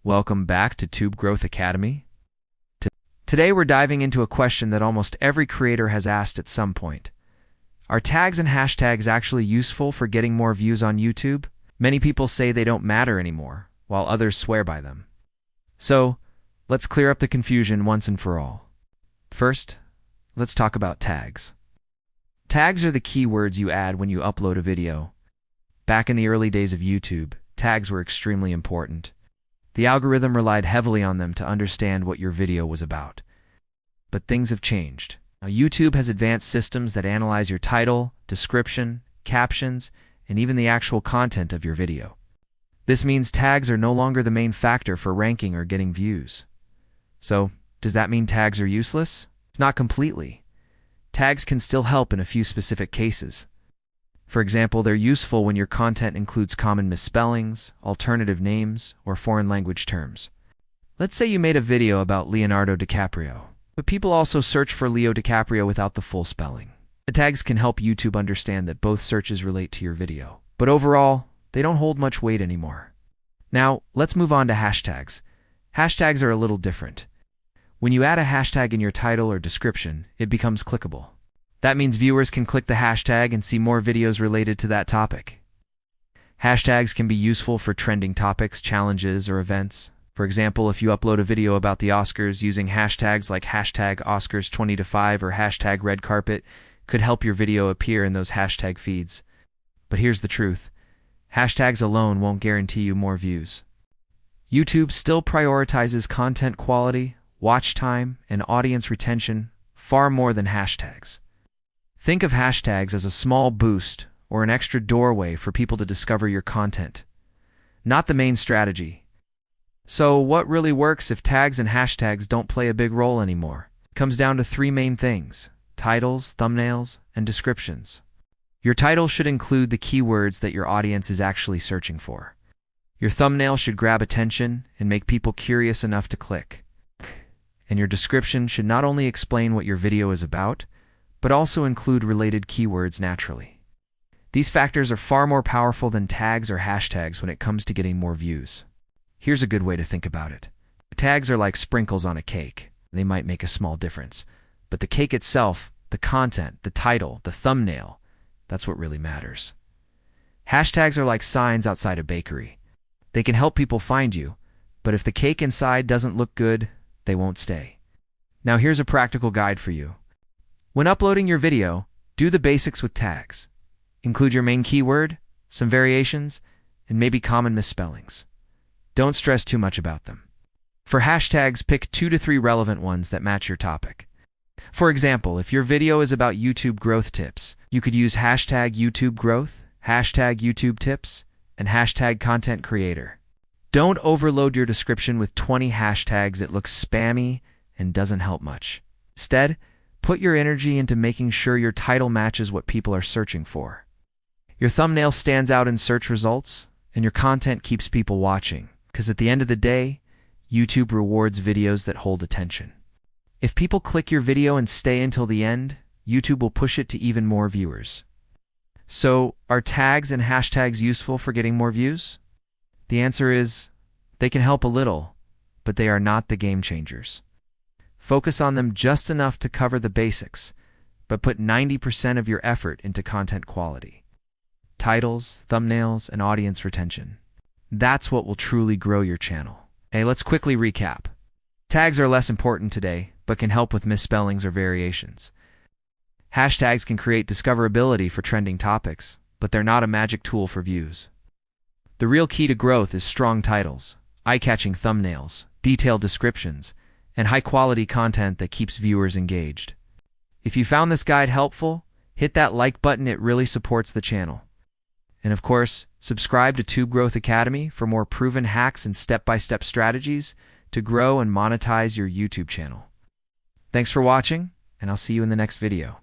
Welcome back to Tube Growth Academy. Today we're diving into a question that almost every creator has asked at some point. Are tags and hashtags actually useful for getting more views on YouTube? Many people say they don't matter anymore, while others swear by them. So, let's clear up the confusion once and for all. First, let's talk about tags. Tags are the keywords you add when you upload a video. Back in the early days of YouTube, tags were extremely important. The algorithm relied heavily on them to understand what your video was about. But things have changed. Now, YouTube has advanced systems that analyze your title, description, captions, and even the actual content of your video. This means tags are no longer the main factor for ranking or getting views. So, does that mean tags are useless? It's not completely. Tags can still help in a few specific cases. For example, they're useful when your content includes common misspellings, alternative names, or foreign language terms. Let's say you made a video about Leonardo DiCaprio, but people also search for Leo DiCaprio without the full spelling. The tags can help YouTube understand that both searches relate to your video, but overall, they don't hold much weight anymore. Now, let's move on to hashtags. Hashtags are a little different. When you add a hashtag in your title or description, it becomes clickable. That means viewers can click the hashtag and see more videos related to that topic. Hashtags can be useful for trending topics, challenges, or events. For example, if you upload a video about the Oscars using hashtags like hashtag Oscars2025 or hashtag red carpet, could help your video appear in those hashtag feeds. But here's the truth. Hashtags alone won't guarantee you more views. YouTube still prioritizes content quality, watch time, and audience retention far more than hashtags. Think of hashtags as a small boost or an extra doorway for people to discover your content, not the main strategy. So what really works if tags and hashtags don't play a big role anymore? It comes down to three main things: titles, thumbnails, and descriptions. Your title should include the keywords that your audience is actually searching for. Your thumbnail should grab attention and make people curious enough to click. And your description should not only explain what your video is about, but also include related keywords naturally. These factors are far more powerful than tags or hashtags when it comes to getting more views. Here's a good way to think about it. Tags are like sprinkles on a cake. They might make a small difference, but the cake itself, the content, the title, the thumbnail, that's what really matters. Hashtags are like signs outside a bakery. They can help people find you, but if the cake inside doesn't look good, they won't stay. Now here's a practical guide for you. When uploading your video, do the basics with tags. Include your main keyword, some variations, and maybe common misspellings. Don't stress too much about them. For hashtags, pick 2 to 3 relevant ones that match your topic. For example, if your video is about YouTube growth tips, you could use hashtag YouTube growth, hashtag YouTube tips, and hashtag content creator. Don't overload your description with 20 hashtags. It looks spammy and doesn't help much. Instead, put your energy into making sure your title matches what people are searching for. Your thumbnail stands out in search results, and your content keeps people watching, because at the end of the day, YouTube rewards videos that hold attention. If people click your video and stay until the end, YouTube will push it to even more viewers. So, are tags and hashtags useful for getting more views? The answer is, they can help a little, but they are not the game changers. Focus on them just enough to cover the basics, but put 90% of your effort into content quality. Titles, thumbnails, and audience retention. That's what will truly grow your channel. Hey, let's quickly recap. Tags are less important today, but can help with misspellings or variations. Hashtags can create discoverability for trending topics, but they're not a magic tool for views. The real key to growth is strong titles, eye-catching thumbnails, detailed descriptions, and high-quality content that keeps viewers engaged. If you found this guide helpful, hit that like button. It really supports the channel. And of course, subscribe to Tube Growth Academy for more proven hacks and step-by-step strategies to grow and monetize your YouTube channel. Thanks for watching, and I'll see you in the next video.